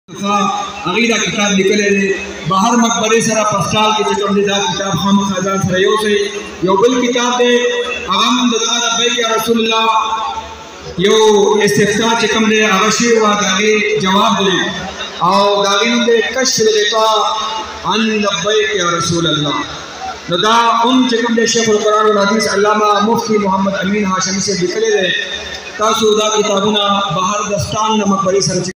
अगीदा किताब निकले बाहर मकबरे सरा पस्ताल के चकमदा किताब हम खजान सरयो से यो बिल किताब दे आम ददा रब्बे के रसूलुल्लाह यो इस्तिफ्ता चकम दे अवश्य वा दागे जवाब दे और दागिन दे कशर देता अन रब्बे के रसूलुल्लाह नदा उन चकम दे शेखुल कुरान और हदीस अल्लामा मुफ्ती मोहम्मद अमीन हाशमी से निकले दे तासुदा किताबना बाहर दस्तान मकबरे सरा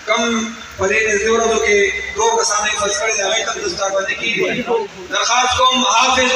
कम परे ज़रूरत के दो कसाने फस कर जाए तब दस्तार बंदी की दरखास्त को हाफिज